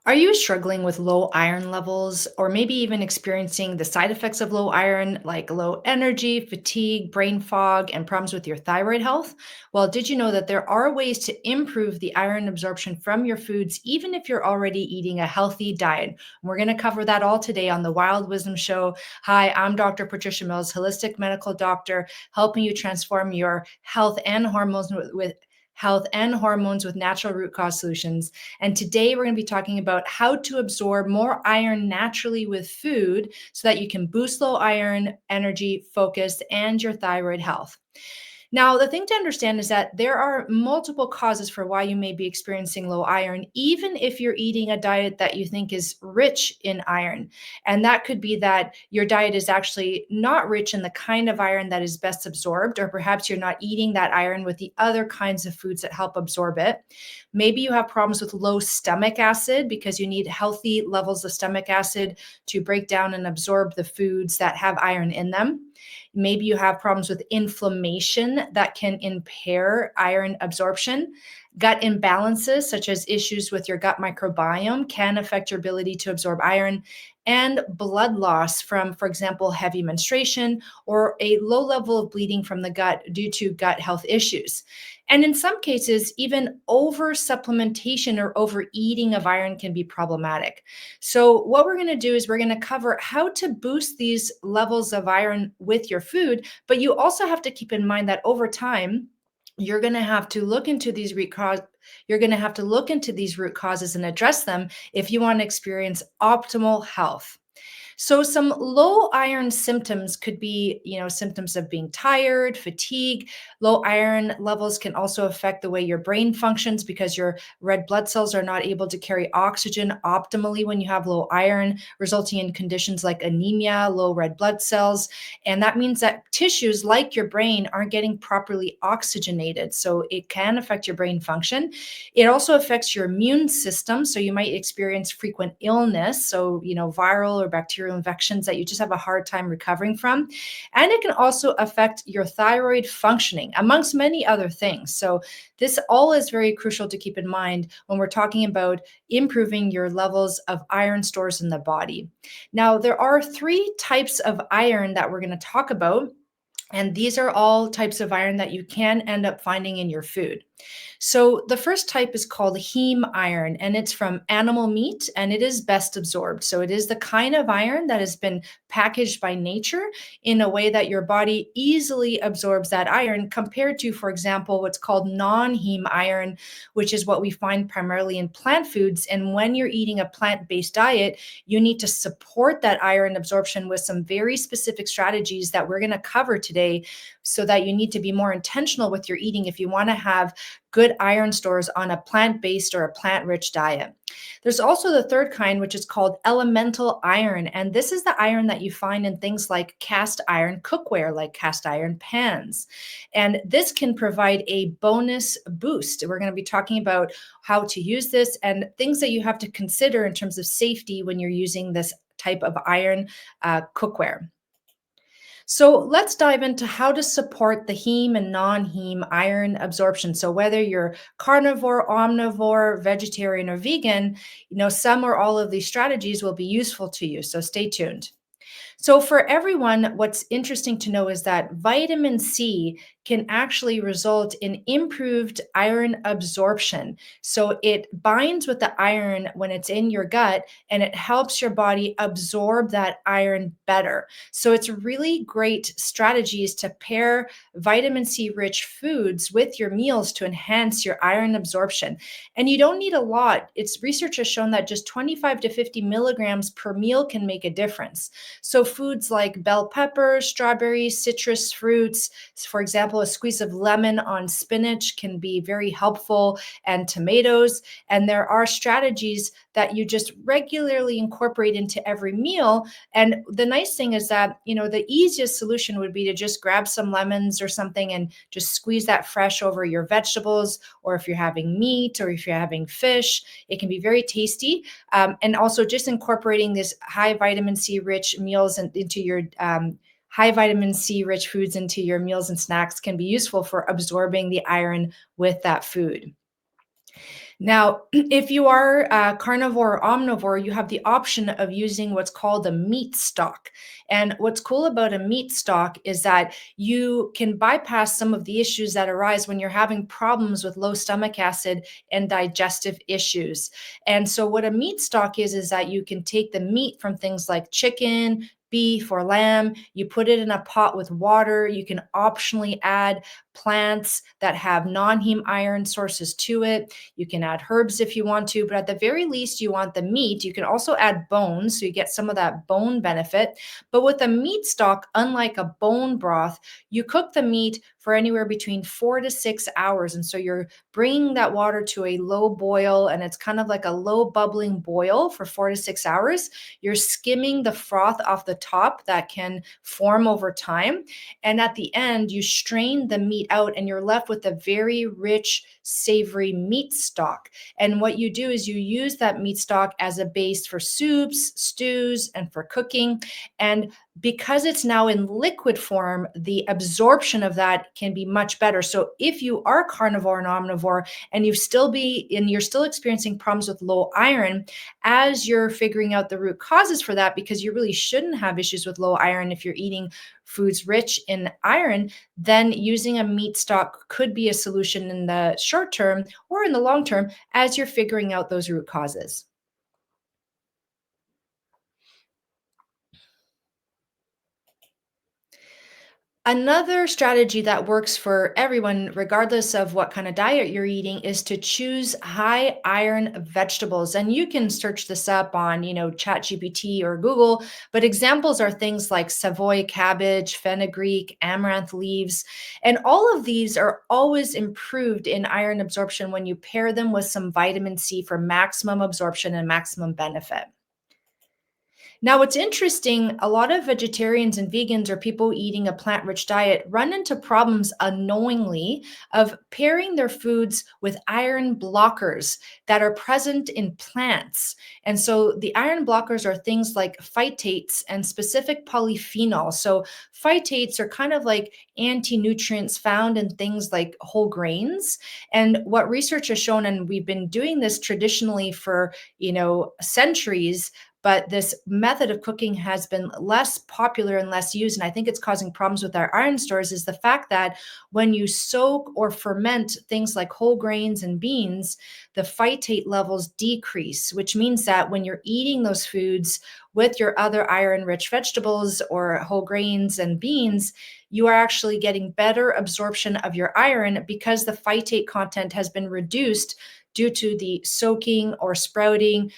Are you struggling with low iron levels or maybe even experiencing the side effects of low iron, like low energy, fatigue, brain fog, and problems with your thyroid health? Well, did you know that there are ways to improve the iron absorption from your foods, even if you're already eating a healthy diet? We're going to cover that all today on the Wild Wisdom Show. Hi, I'm Dr. Patricia Mills, holistic medical doctor, helping you transform your health and hormones with natural root cause solutions. And today we're going to be talking about how to absorb more iron naturally with food so that you can boost low iron energy, focus, and your thyroid health. Now, the thing to understand is that there are multiple causes for why you may be experiencing low iron, even if you're eating a diet that you think is rich in iron. And that could be that your diet is actually not rich in the kind of iron that is best absorbed, or perhaps you're not eating that iron with the other kinds of foods that help absorb it. Maybe you have problems with low stomach acid because you need healthy levels of stomach acid to break down and absorb the foods that have iron in them. Maybe you have problems with inflammation that can impair iron absorption. Gut imbalances, such as issues with your gut microbiome, can affect your ability to absorb iron. And blood loss from, for example, heavy menstruation or a low level of bleeding from the gut due to gut health issues. And in some cases, even over supplementation or overeating of iron can be problematic. So, what we're going to do is we're going to cover how to boost these levels of iron with your food, but you also have to keep in mind that over time, you're going to have to look into these root causes and address them if you want to experience optimal health. So some low iron symptoms could be, symptoms of being tired, fatigue. Low iron levels can also affect the way your brain functions because your red blood cells are not able to carry oxygen optimally when you have low iron, resulting in conditions like anemia, low red blood cells. And that means that tissues like your brain aren't getting properly oxygenated. So it can affect your brain function. It also affects your immune system. So you might experience frequent illness. So, viral or bacterial infections that you just have a hard time recovering from. And it can also affect your thyroid functioning, amongst many other things. So this all is very crucial to keep in mind when we're talking about improving your levels of iron stores in the body. Now, there are three types of iron that we're going to talk about. And these are all types of iron that you can end up finding in your food. So the first type is called heme iron, and it's from animal meat, and it is best absorbed. So it is the kind of iron that has been packaged by nature in a way that your body easily absorbs that iron compared to, for example, what's called non-heme iron, which is what we find primarily in plant foods. And when you're eating a plant-based diet, you need to support that iron absorption with some very specific strategies that we're going to cover today, so that you need to be more intentional with your eating if you want to have good iron stores on a plant-based or a plant-rich diet. There's also the third kind, which is called elemental iron. And this is the iron that you find in things like cast iron cookware, like cast iron pans. And this can provide a bonus boost. We're going to be talking about how to use this and things that you have to consider in terms of safety when you're using this type of iron cookware. So let's dive into how to support the heme and non-heme iron absorption. So whether you're carnivore, omnivore, vegetarian, or vegan, some or all of these strategies will be useful to you. So stay tuned. So, for everyone, what's interesting to know is that vitamin C can actually result in improved iron absorption. So, it binds with the iron when it's in your gut and it helps your body absorb that iron better. So, it's really great strategies to pair vitamin C rich foods with your meals to enhance your iron absorption. And you don't need a lot. It's research has shown that just 25 to 50 milligrams per meal can make a difference. So foods like bell peppers, strawberries, citrus fruits, for example, a squeeze of lemon on spinach can be very helpful, and tomatoes. And there are strategies that you just regularly incorporate into every meal. And the nice thing is that, the easiest solution would be to just grab some lemons or something and just squeeze that fresh over your vegetables, or if you're having meat or if you're having fish, it can be very tasty. And also just incorporating this high vitamin C rich meals into your high vitamin C rich foods into your meals and snacks can be useful for absorbing the iron with that food. Now, if you are carnivore or omnivore, you have the option of using what's called a meat stock. And what's cool about a meat stock is that you can bypass some of the issues that arise when you're having problems with low stomach acid and digestive issues. And so, what a meat stock is that you can take the meat from things like chicken, beef, or lamb, you put it in a pot with water. You can optionally add plants that have non-heme iron sources to it. You can add herbs if you want to, but at the very least, you want the meat. You can also add bones, so you get some of that bone benefit. But with a meat stock, unlike a bone broth, you cook the meat for anywhere between 4 to 6 hours. And so you're bringing that water to a low boil, and it's kind of like a low bubbling boil for 4 to 6 hours. You're skimming the froth off the top that can form over time. And at the end, you strain the meat out and you're left with a very rich, savory meat stock. And what you do is you use that meat stock as a base for soups, stews, and for cooking. And because it's now in liquid form, the absorption of that can be much better. So if you are carnivore and omnivore and you're still experiencing problems with low iron, as you're figuring out the root causes for that, because you really shouldn't have issues with low iron if you're eating foods rich in iron, then using a meat stock could be a solution in the short term or in the long term as you're figuring out those root causes. Another strategy that works for everyone, regardless of what kind of diet you're eating, is to choose high iron vegetables. And you can search this up on, ChatGPT or Google, but examples are things like Savoy cabbage, fenugreek, amaranth leaves. And all of these are always improved in iron absorption when you pair them with some vitamin C for maximum absorption and maximum benefit. Now, what's interesting, a lot of vegetarians and vegans or people eating a plant rich diet run into problems unknowingly of pairing their foods with iron blockers that are present in plants. And so the iron blockers are things like phytates and specific polyphenols. So phytates are kind of like anti nutrients found in things like whole grains. And what research has shown, and we've been doing this traditionally for, centuries, but this method of cooking has been less popular and less used. And I think it's causing problems with our iron stores is the fact that when you soak or ferment things like whole grains and beans, the phytate levels decrease, which means that when you're eating those foods with your other iron rich vegetables or whole grains and beans, you are actually getting better absorption of your iron because the phytate content has been reduced due to the soaking or sprouting,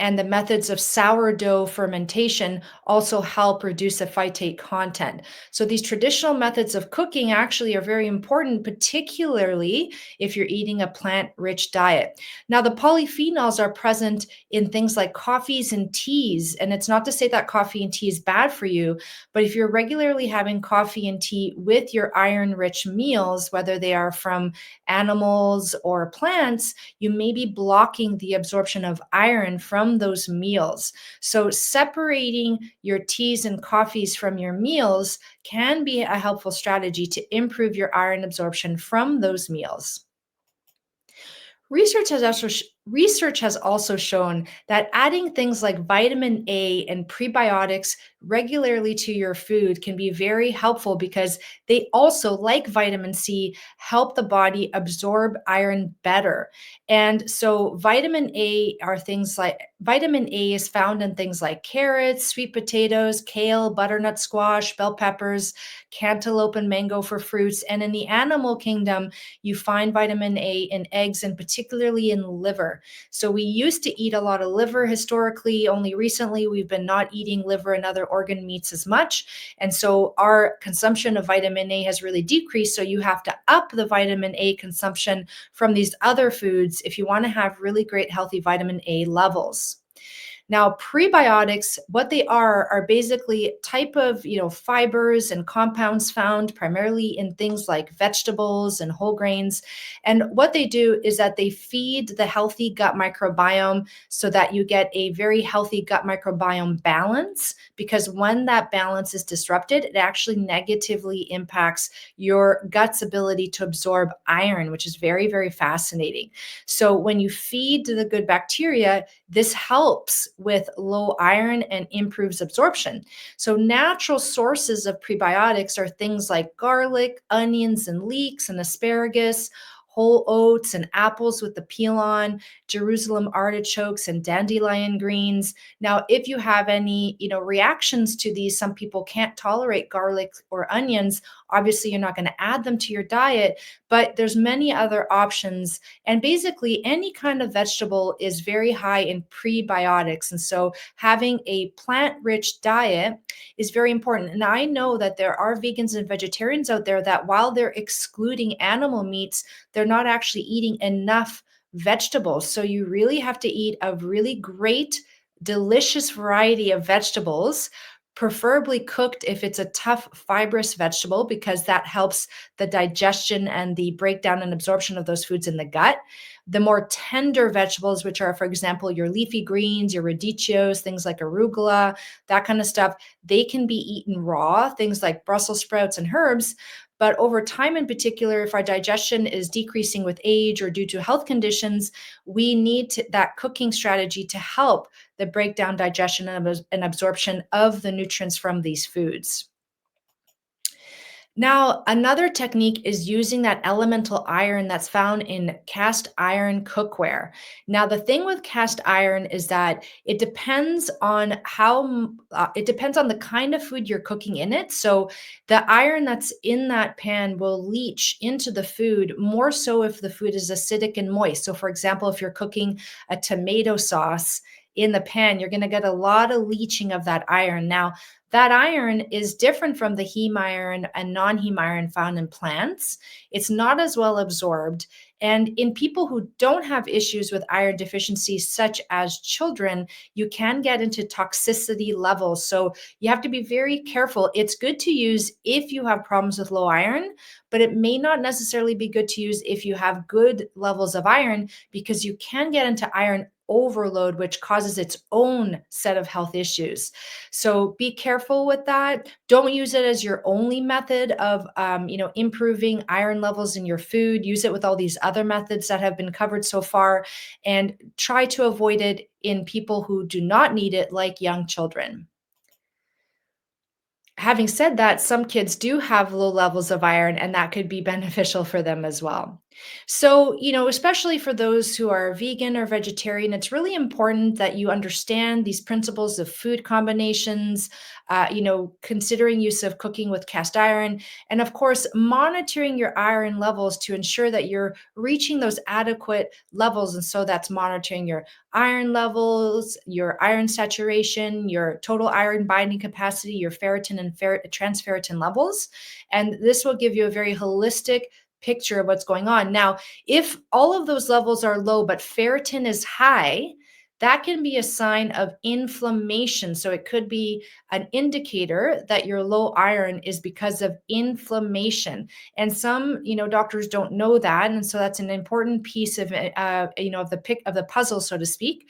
and the methods of sourdough fermentation also help reduce the phytate content. So, these traditional methods of cooking actually are very important, particularly if you're eating a plant rich diet. Now, the polyphenols are present in things like coffees and teas. And it's not to say that coffee and tea is bad for you, but if you're regularly having coffee and tea with your iron rich meals, whether they are from animals or plants, you may be blocking the absorption of iron from those meals. So, separating your teas and coffees from your meals can be a helpful strategy to improve your iron absorption from those meals. Research has also shown that adding things like vitamin A and prebiotics regularly to your food can be very helpful because they also, like vitamin C, help the body absorb iron better. And so vitamin A is found in things like carrots, sweet potatoes, kale, butternut squash, bell peppers, cantaloupe and mango for fruits. And in the animal kingdom, you find vitamin A in eggs and particularly in liver. So we used to eat a lot of liver historically. Only recently, we've been not eating liver and other organ meats as much. And so our consumption of vitamin A has really decreased. So you have to up the vitamin A consumption from these other foods if you want to have really great healthy vitamin A levels. Now, prebiotics, what they are basically type of, fibers and compounds found primarily in things like vegetables and whole grains. And what they do is that they feed the healthy gut microbiome so that you get a very healthy gut microbiome balance. Because when that balance is disrupted, it actually negatively impacts your gut's ability to absorb iron, which is very, very fascinating. So when you feed the good bacteria, this helps with low iron and improves absorption. So, natural sources of prebiotics are things like garlic, onions, and leeks, and asparagus. Whole oats and apples with the peel on, Jerusalem artichokes and dandelion greens. Now, if you have any, reactions to these, some people can't tolerate garlic or onions. Obviously, you're not going to add them to your diet, but there's many other options, and basically, any kind of vegetable is very high in prebiotics. And so, having a plant rich diet is very important. And I know that there are vegans and vegetarians out there that, while they're excluding animal meats, they're not actually eating enough vegetables. So, you really have to eat a really great, delicious variety of vegetables. Preferably cooked if it's a tough fibrous vegetable, because that helps the digestion and the breakdown and absorption of those foods in the gut. The more tender vegetables, which are, for example, your leafy greens, your radicchios, things like arugula, that kind of stuff, they can be eaten raw, things like Brussels sprouts and herbs. But over time, in particular, if our digestion is decreasing with age or due to health conditions, we need that cooking strategy to help the breakdown, digestion, and absorption of the nutrients from these foods. Now, another technique is using that elemental iron that's found in cast iron cookware. Now, the thing with cast iron is that it depends on it depends on the kind of food you're cooking in it. So, the iron that's in that pan will leach into the food more so if the food is acidic and moist. So, for example, if you're cooking a tomato sauce in the pan, you're going to get a lot of leaching of that iron. Now, that iron is different from the heme iron and non-heme iron found in plants. It's not as well absorbed. And in people who don't have issues with iron deficiency, such as children, you can get into toxicity levels. So you have to be very careful. It's good to use if you have problems with low iron, but it may not necessarily be good to use if you have good levels of iron, because you can get into iron overload, which causes its own set of health issues. So be careful with that. Don't use it as your only method of, improving iron levels in your food. Use it with all these other methods that have been covered so far, and try to avoid it in people who do not need it, like young children. Having said that, some kids do have low levels of iron, and that could be beneficial for them as well. So, especially for those who are vegan or vegetarian, it's really important that you understand these principles of food combinations, considering use of cooking with cast iron, and of course, monitoring your iron levels to ensure that you're reaching those adequate levels. And so that's monitoring your iron levels, your iron saturation, your total iron binding capacity, your ferritin and transferritin levels. And this will give you a very holistic picture of what's going on. Now, if all of those levels are low, but ferritin is high, that can be a sign of inflammation. So it could be an indicator that your low iron is because of inflammation. And some, doctors don't know that, and so that's an important piece of, of the puzzle, so to speak.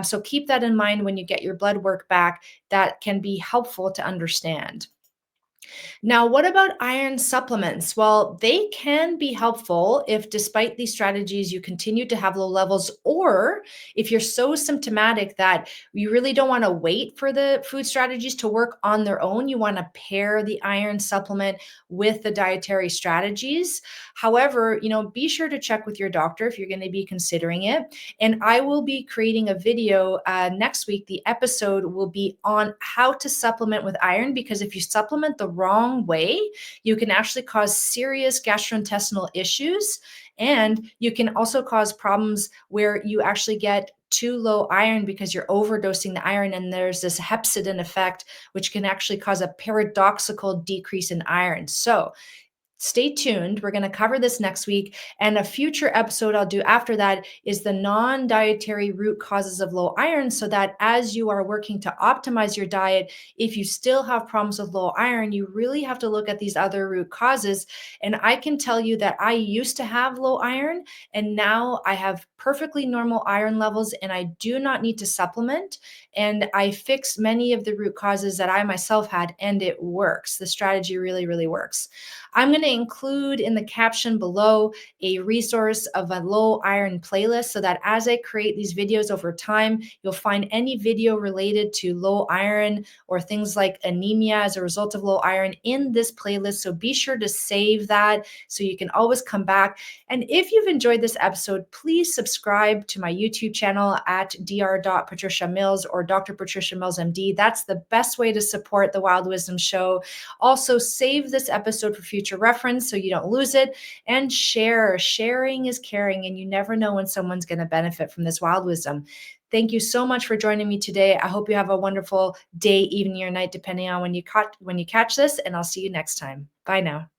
So keep that in mind when you get your blood work back. That can be helpful to understand. Now, what about iron supplements? Well, they can be helpful if, despite these strategies, you continue to have low levels, or if you're so symptomatic that you really don't want to wait for the food strategies to work on their own. You want to pair the iron supplement with the dietary strategies. However, be sure to check with your doctor if you're going to be considering it. And I will be creating a video next week. The episode will be on how to supplement with iron, because if you supplement the wrong way, you can actually cause serious gastrointestinal issues. And you can also cause problems where you actually get too low iron because you're overdosing the iron, and there's this hepcidin effect, which can actually cause a paradoxical decrease in iron. So Stay tuned. We're going to cover this next week. And a future episode I'll do after that is the non dietary root causes of low iron, so that as you are working to optimize your diet, if you still have problems with low iron, you really have to look at these other root causes. And I can tell you that I used to have low iron, and now I have perfectly normal iron levels, and I do not need to supplement. And I fixed many of the root causes that I myself had, and it works. The strategy really, really works. I'm going to include in the caption below a resource of a low iron playlist, so that as I create these videos over time, you'll find any video related to low iron or things like anemia as a result of low iron in this playlist. So be sure to save that so you can always come back. And if you've enjoyed this episode, please subscribe to my YouTube channel at dr.patriciamills or Dr. Patricia Mills MD. That's the best way to support the Wild Wisdom Show. Also, save this episode for future reference so you don't lose it, and share. Sharing is caring, and you never know when someone's going to benefit from this wild wisdom. Thank you so much for joining me today. I hope you have a wonderful day, evening, or night, depending on when you catch this, and I'll see you next time. Bye now.